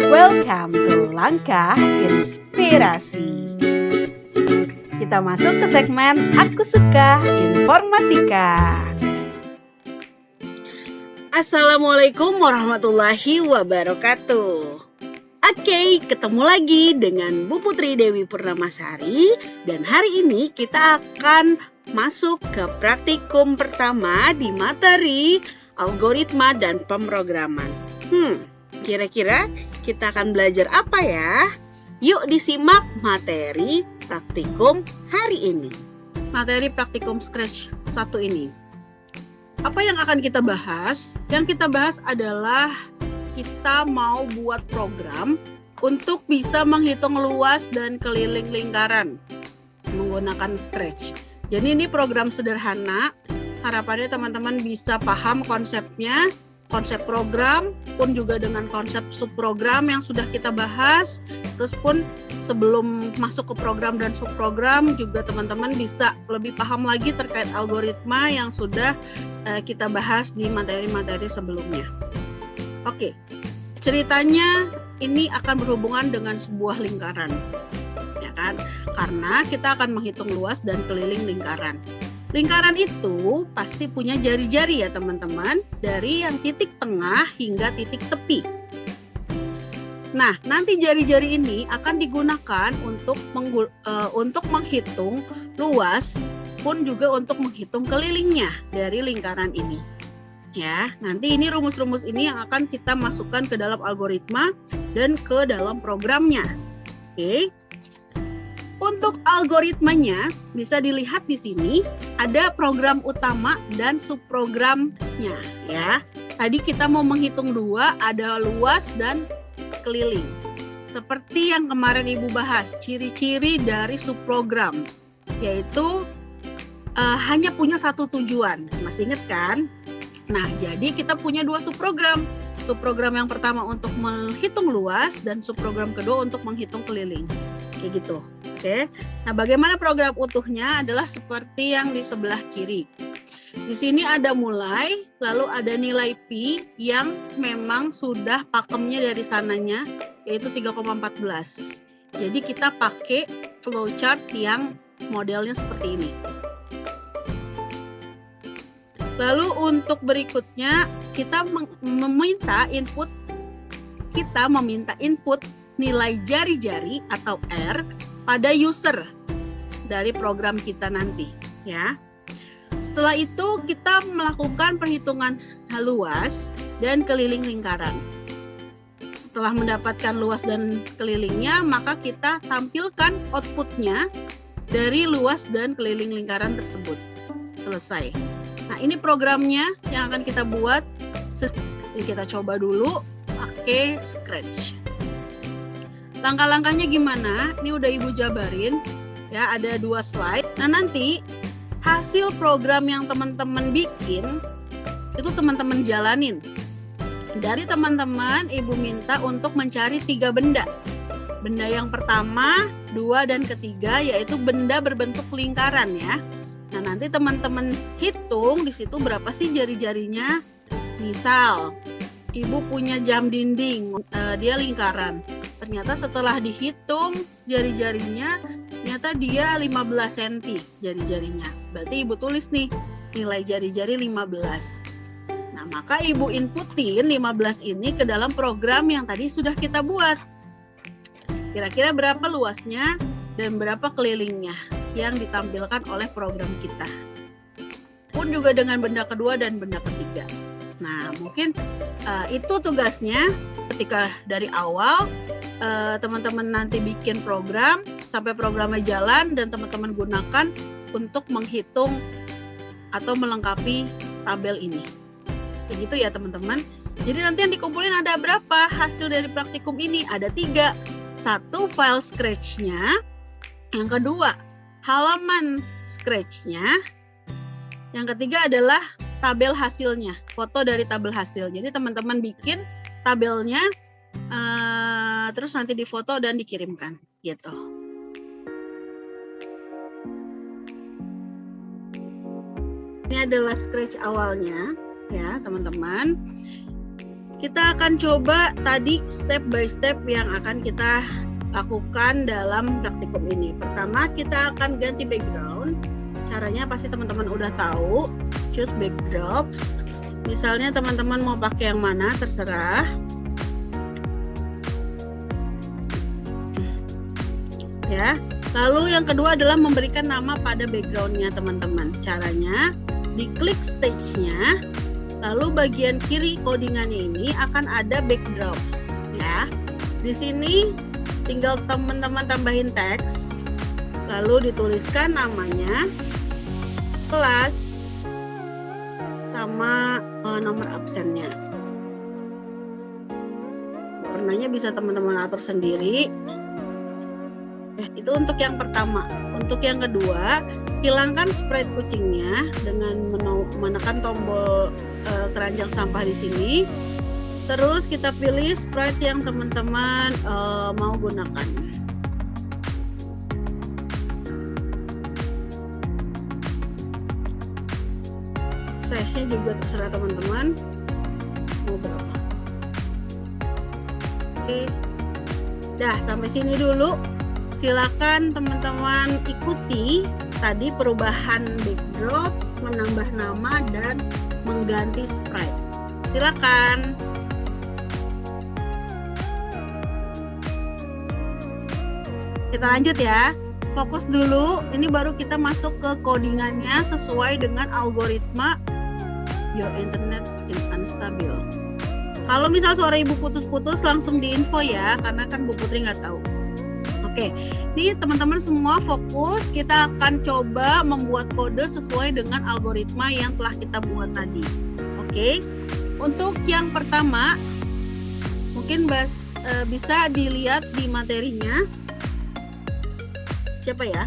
Welcome to Langkah Inspirasi. Kita masuk ke segmen Aku Suka Informatika. Assalamualaikum warahmatullahi wabarakatuh. Oke, ketemu lagi dengan Bu Putri Dewi Purnamasari. Dan hari ini kita akan masuk ke praktikum pertama di materi algoritma dan pemrograman. Kira-kira kita akan belajar apa ya? Yuk disimak materi praktikum hari ini. Materi praktikum Scratch 1 ini. Apa yang akan kita bahas? Yang kita bahas adalah kita mau buat program untuk bisa menghitung luas dan keliling lingkaran menggunakan Scratch. Jadi ini program sederhana, harapannya teman-teman bisa paham konsepnya, konsep program pun juga dengan konsep subprogram yang sudah kita bahas. Terus pun sebelum masuk ke program dan subprogram juga teman-teman bisa lebih paham lagi terkait algoritma yang sudah kita bahas di materi-materi sebelumnya. Oke, ceritanya ini akan berhubungan dengan sebuah lingkaran. Kan? Karena kita akan menghitung luas dan keliling lingkaran. Lingkaran itu pasti punya jari-jari ya teman-teman, dari yang titik tengah hingga titik tepi. Nah, nanti jari-jari ini akan digunakan untuk menghitung luas pun juga untuk menghitung kelilingnya dari lingkaran ini. Ya, nanti ini rumus-rumus ini yang akan kita masukkan ke dalam algoritma dan ke dalam programnya. Oke. Untuk algoritmanya bisa dilihat di sini ada program utama dan subprogramnya ya. Tadi kita mau menghitung dua, ada luas dan keliling. Seperti yang kemarin Ibu bahas, ciri-ciri dari subprogram yaitu hanya punya satu tujuan. Masih ingat kan? Nah, jadi kita punya dua subprogram. Subprogram yang pertama untuk menghitung luas dan subprogram kedua untuk menghitung keliling. Kayak gitu. Oke. Nah, bagaimana program utuhnya adalah seperti yang di sebelah kiri. Di sini ada mulai, lalu ada nilai pi yang memang sudah pakemnya dari sananya, yaitu 3,14. Jadi kita pakai flowchart yang modelnya seperti ini. Lalu untuk berikutnya kita meminta input nilai jari-jari atau R pada user dari program kita nanti ya. Setelah itu kita melakukan perhitungan luas dan keliling lingkaran. Setelah mendapatkan luas dan kelilingnya, maka kita tampilkan outputnya dari luas dan keliling lingkaran tersebut. Selesai. Nah, ini programnya yang akan kita buat. Jadi kita coba dulu pakai Scratch. Langkah-langkahnya gimana? Ini udah Ibu jabarin ya, ada 2 slide. Nah, nanti hasil program yang teman-teman bikin itu teman-teman jalanin. Dari teman-teman Ibu minta untuk mencari 3 benda. Benda yang pertama, 2 dan ketiga yaitu benda berbentuk lingkaran ya. Nah, nanti teman-teman hitung di situ berapa sih jari-jarinya. Misal Ibu punya jam dinding, dia lingkaran. Ternyata setelah dihitung jari-jarinya, ternyata dia 15 cm jari-jarinya. Berarti Ibu tulis nih, nilai jari-jari 15. Nah, maka Ibu inputin 15 ini ke dalam program yang tadi sudah kita buat. Kira-kira berapa luasnya dan berapa kelilingnya yang ditampilkan oleh program kita. Pun juga dengan benda kedua dan benda ketiga. Nah, mungkin itu tugasnya ketika dari awal teman-teman nanti bikin program sampai programnya jalan dan teman-teman gunakan untuk menghitung atau melengkapi tabel ini. Begitu ya teman-teman. Jadi nanti yang dikumpulin ada berapa hasil dari praktikum ini? Ada 3. 1 file Scratch-nya. Yang kedua halaman Scratch-nya. Yang ketiga adalah tabel hasilnya, foto dari tabel hasil. Jadi teman-teman bikin tabelnya, terus nanti difoto dan dikirimkan, gitu. Ini adalah Scratch awalnya, ya teman-teman. Kita akan coba tadi step by step yang akan kita lakukan dalam praktikum ini. Pertama, kita akan ganti background. Caranya pasti teman-teman udah tahu. Choose backdrop. Misalnya teman-teman mau pakai yang mana, terserah. Ya. Lalu yang kedua adalah memberikan nama pada backgroundnya teman-teman. Caranya, diklik stage-nya, lalu bagian kiri codingannya ini akan ada backdrops. Ya. Di sini tinggal teman-teman tambahin teks, lalu dituliskan namanya, kelas, sama nomor absennya. Warnanya bisa teman-teman atur sendiri. Itu untuk yang pertama. Untuk yang kedua, hilangkan sprite kucingnya dengan menekan tombol keranjang sampah di sini. Terus kita pilih sprite yang teman-teman mau gunakan. Size-nya juga terserah teman-teman mau berapa. Oke. Dah, sampai sini dulu. Silakan teman-teman ikuti tadi perubahan backdrop, menambah nama dan mengganti sprite. Silakan. Kita lanjut ya. Fokus dulu. Ini baru kita masuk ke codingannya sesuai dengan algoritma your internet is unstable. Kalau misal suara ibu putus-putus langsung diinfo ya, karena kan Bu Putri nggak tahu. Oke, ini teman-teman semua fokus. Kita akan coba membuat kode sesuai dengan algoritma yang telah kita buat tadi. Oke, untuk yang pertama mungkin bisa dilihat di materinya. Siapa ya?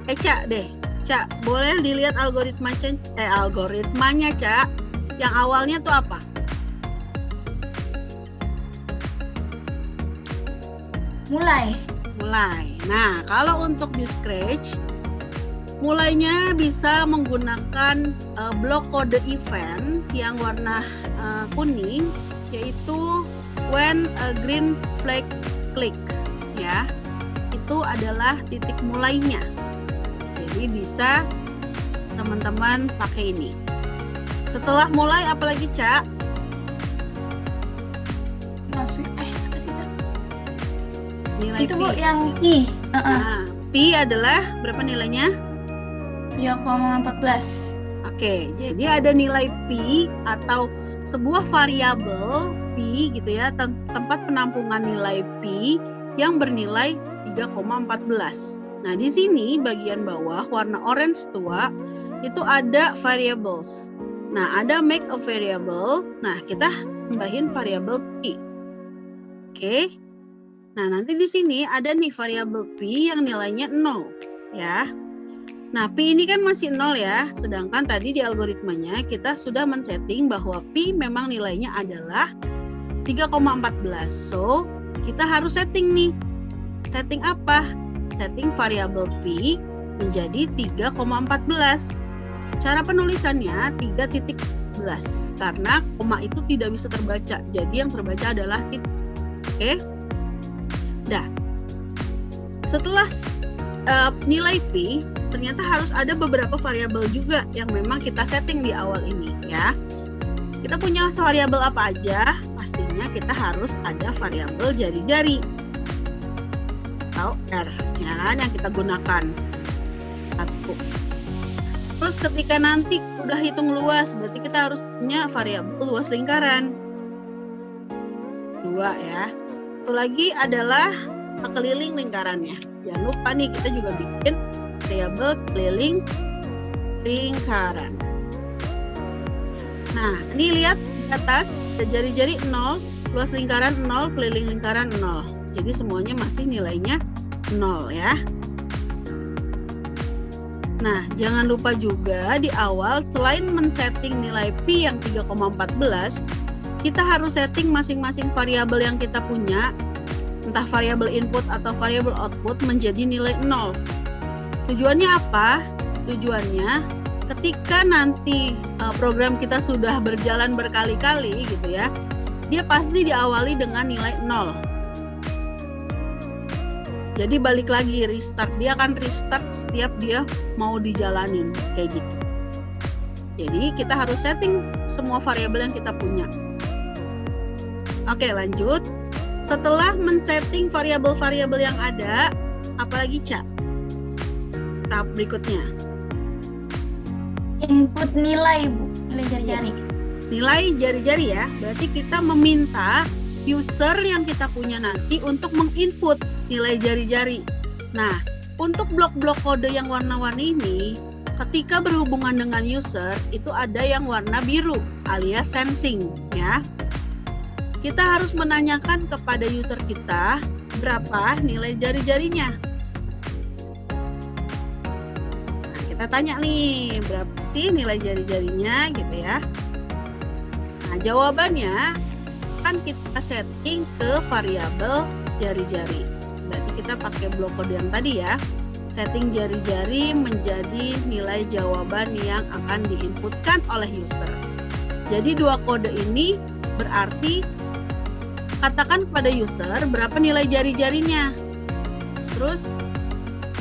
Cak deh. Cak, boleh dilihat algoritmanya, Cak. Yang awalnya tuh apa? Mulai. Nah, kalau untuk di Scratch, mulainya bisa menggunakan blok kode event yang warna kuning, yaitu when a green flag click, ya. Itu adalah titik mulainya. Jadi bisa teman-teman pakai ini. Setelah mulai, apalagi Cak? Nilai itu Pi. Bu yang Pi. Nah, Pi adalah berapa nilainya? 3,14. Oke, jadi ada nilai Pi atau sebuah variabel Pi gitu ya, tempat penampungan nilai Pi yang bernilai 3,14. Nah, di sini bagian bawah warna orange tua itu ada variables. Nah, ada make a variable. Nah, kita tambahin variabel Pi. Oke. Nah, nanti di sini ada nih variabel Pi yang nilainya 0, ya. Nah, Pi ini kan masih 0 ya, sedangkan tadi di algoritmanya kita sudah men-setting bahwa Pi memang nilainya adalah 3,14. So, kita harus setting nih. Setting apa? Setting variabel Pi menjadi 3,14. Cara penulisannya 3.11 karena koma itu tidak bisa terbaca. Jadi yang terbaca adalah titik. Oke. Nah, setelah nilai Pi, ternyata harus ada beberapa variabel juga yang memang kita setting di awal ini ya. Kita punya variabel apa aja? Pastinya kita harus ada variabel jari-jari atau R, ya kan, yang kita gunakan. Satu. Terus ketika nanti udah hitung luas, berarti kita harus punya variabel luas lingkaran. 2 ya. Satu lagi adalah keliling lingkarannya. Jangan lupa nih kita juga bikin variabel keliling lingkaran. Nah, ini lihat di atas ada jari-jari 0, luas lingkaran 0, keliling lingkaran 0. Jadi semuanya masih nilainya 0 ya. Nah, jangan lupa juga di awal selain men-setting nilai Pi yang 3,14, kita harus setting masing-masing variabel yang kita punya, entah variabel input atau variabel output, menjadi nilai 0. Tujuannya apa? Tujuannya ketika nanti program kita sudah berjalan berkali-kali gitu ya, dia pasti diawali dengan nilai 0. Jadi balik lagi restart, dia akan restart setiap dia mau dijalanin kayak gitu. Jadi kita harus setting semua variabel yang kita punya. Oke, lanjut. Setelah men-setting variabel-variabel yang ada, apalagi Ca? Tahap berikutnya. Input nilai, Bu. Nilai jari-jari. Nilai jari-jari ya. Berarti kita meminta user yang kita punya nanti untuk menginput nilai jari-jari. Nah, untuk blok-blok kode yang warna-warni ini, ketika berhubungan dengan user, itu ada yang warna biru alias sensing ya. Kita harus menanyakan kepada user kita berapa nilai jari-jarinya. Nah, kita tanya nih, berapa sih nilai jari-jarinya gitu ya. Nah, jawabannya kan kita setting ke variabel jari-jari. Berarti kita pakai blok kode yang tadi ya. Setting jari-jari menjadi nilai jawaban yang akan diinputkan oleh user. Jadi dua kode ini berarti katakan kepada user berapa nilai jari-jarinya. Terus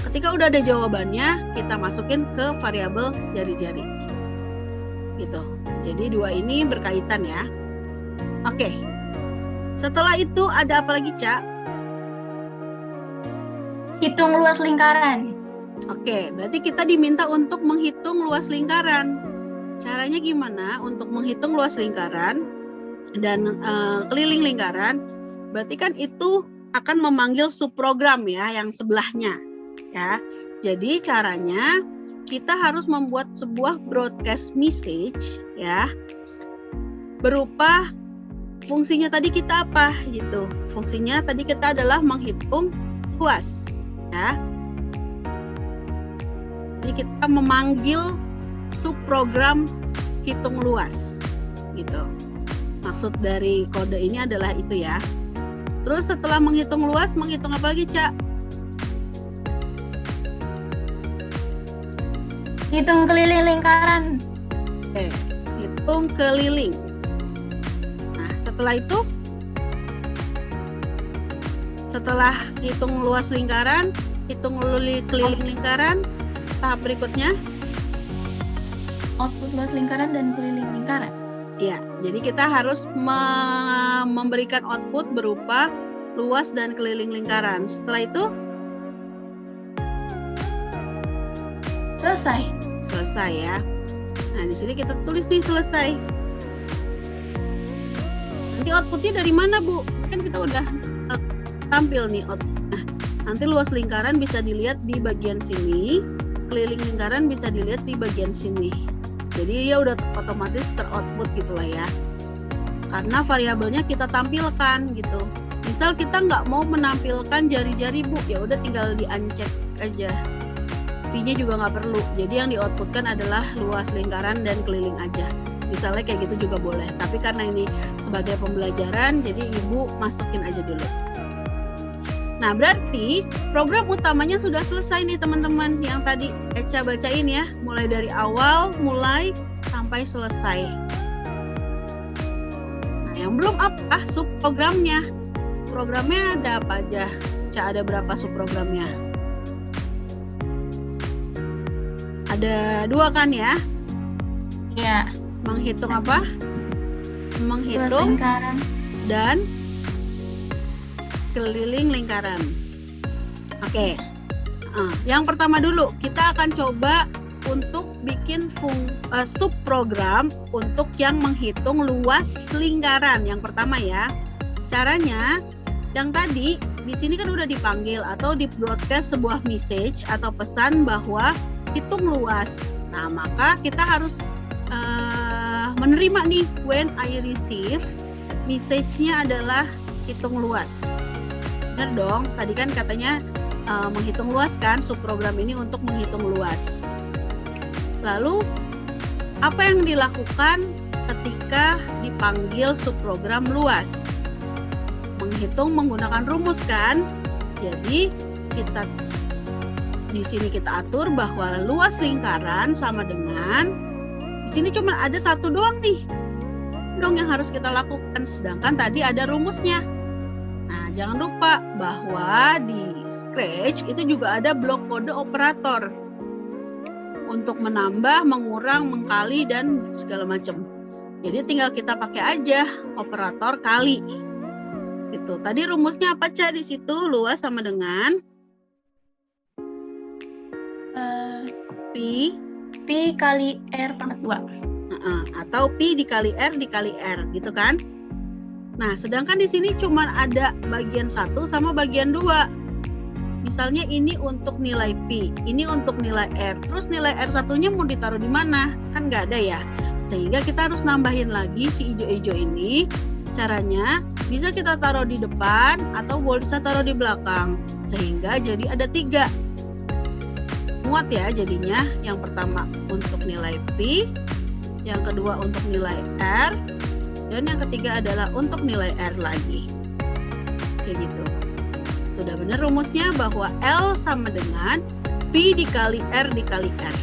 ketika udah ada jawabannya, kita masukin ke variabel jari-jari. Gitu. Jadi dua ini berkaitan ya. Oke. Setelah itu ada apa lagi, Ca? Hitung luas lingkaran. Oke, berarti kita diminta untuk menghitung luas lingkaran. Caranya gimana untuk menghitung luas lingkaran dan keliling lingkaran? Berarti kan itu akan memanggil subprogram ya, yang sebelahnya. Ya, jadi caranya kita harus membuat sebuah broadcast message ya, berupa fungsinya tadi kita apa gitu. Fungsinya tadi kita adalah menghitung luas. Ya. Jadi kita memanggil subprogram hitung luas gitu. Maksud dari kode ini adalah itu ya. Terus setelah menghitung luas, menghitung apa lagi, Ca? Hitung keliling lingkaran. Oke, hitung keliling. Nah, setelah itu, setelah hitung luas lingkaran, hitung keliling lingkaran, tahap berikutnya Output luas lingkaran dan keliling lingkaran. ya, jadi kita harus memberikan output berupa luas dan keliling lingkaran. Setelah itu selesai ya. Nah, di sini kita tulis nih selesai. Nanti outputnya dari mana, Bu? Kan kita udah tampil nih output. Nah, nanti luas lingkaran bisa dilihat di bagian sini, keliling lingkaran bisa dilihat di bagian sini. Jadi dia udah otomatis teroutput gitulah ya. Karena variabelnya kita tampilkan gitu. Misal kita nggak mau menampilkan jari-jari, Bu, ya udah tinggal di-uncheck aja. V-nya juga nggak perlu. Jadi yang di-outputkan adalah luas lingkaran dan keliling aja. Misalnya kayak gitu juga boleh. Tapi karena ini sebagai pembelajaran, jadi Ibu masukin aja dulu. Nah, berarti program utamanya sudah selesai nih teman-teman. Yang tadi Eca bacain ya. Mulai dari awal, sampai selesai. Nah, yang belum apa? Subprogramnya. Programnya ada apa aja? Eca, ada berapa subprogramnya? Ada 2 kan ya? Ya. Menghitung apa? Luas Menghitung lingkaran. dan keliling lingkaran. Oke. Yang pertama dulu kita akan coba untuk bikin subprogram untuk yang menghitung luas lingkaran. Yang pertama ya. Caranya yang tadi di sini kan udah dipanggil atau di broadcast sebuah message atau pesan bahwa hitung luas. Nah, maka kita harus menerima nih when I receive message-nya adalah hitung luas. Benar dong, tadi kan katanya menghitung luas kan, subprogram ini untuk menghitung luas. Lalu apa yang dilakukan ketika dipanggil subprogram luas? Menghitung menggunakan rumus kan. Jadi kita di sini kita atur bahwa luas lingkaran sama dengan dengan di sini cuma ada satu doang nih yang harus kita lakukan, sedangkan tadi ada rumusnya. Nah, jangan lupa bahwa di Scratch itu juga ada blok kode operator untuk menambah, mengurang, mengkali, dan segala macam. Jadi tinggal kita pakai aja operator kali. Itu tadi rumusnya apa, Ca? Di situ luas sama dengan Pi kali R pangkat 2. Atau pi dikali R gitu kan. Nah, sedangkan di sini cuma ada bagian 1 sama bagian 2. Misalnya ini untuk nilai pi, ini untuk nilai R. Terus nilai R satunya mau ditaruh di mana? Kan nggak ada ya. Sehingga kita harus nambahin lagi si hijau-hijau ini. Caranya bisa kita taruh di depan atau bisa taruh di belakang. Sehingga jadi ada 3. Muat ya jadinya. Yang pertama untuk nilai pi, yang kedua untuk nilai R, dan yang ketiga adalah untuk nilai R lagi. Kayak gitu. Sudah benar rumusnya bahwa L sama dengan P dikali R dikali R.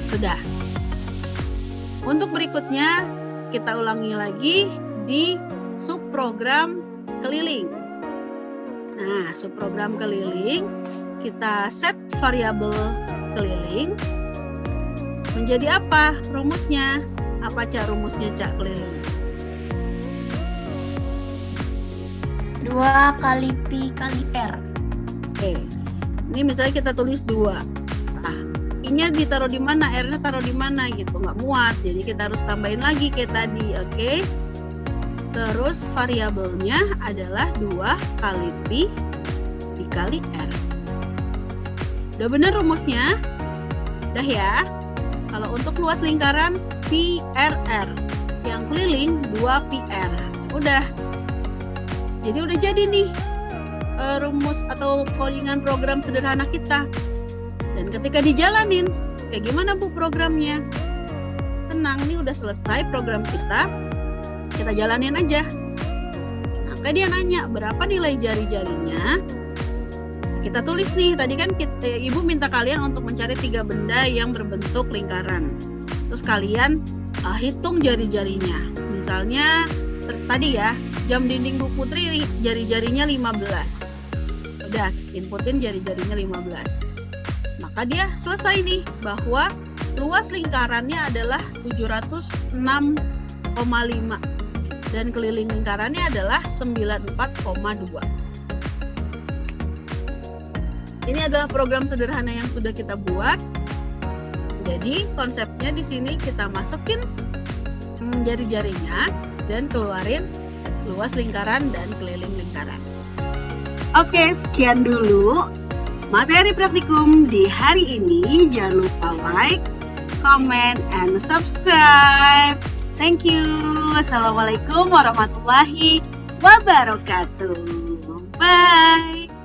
Sudah. Untuk berikutnya kita ulangi lagi di subprogram keliling. Nah, subprogram keliling kita set variabel keliling menjadi apa rumusnya? Apa Cak rumusnya, Cak, keliling? 2 kali pi kali R. Oke. Ini misalnya kita tulis 2. Nah, I-nya ditaruh di mana? R-nya taruh di mana gitu, nggak muat. Jadi kita harus tambahin lagi kayak tadi, oke? Terus variabelnya adalah 2 kali pi dikali R. Udah bener rumusnya? Udah ya? Kalau untuk luas lingkaran PRR, yang keliling 2PR. Udah. Jadi udah jadi nih rumus atau codingan program sederhana kita. Dan ketika dijalanin, kayak gimana Bu programnya? Tenang, nih udah selesai program kita. Kita jalanin aja. Nah, kayak dia nanya berapa nilai jari-jarinya. Kita tulis nih, tadi kan Ibu minta kalian untuk mencari 3 benda yang berbentuk lingkaran. Terus kalian hitung jari-jarinya. Misalnya tadi ya, jam dinding Bu Putri jari-jarinya 15. Udah, inputin jari-jarinya 15. Maka dia selesai nih, bahwa luas lingkarannya adalah 706,5 dan keliling lingkarannya adalah 94,2. Ini adalah program sederhana yang sudah kita buat. Jadi konsepnya di sini kita masukin jari-jarinya dan keluarin luas lingkaran dan keliling lingkaran. Oke, sekian dulu materi praktikum di hari ini. Jangan lupa like, comment, and subscribe. Thank you. Assalamualaikum warahmatullahi wabarakatuh. Bye.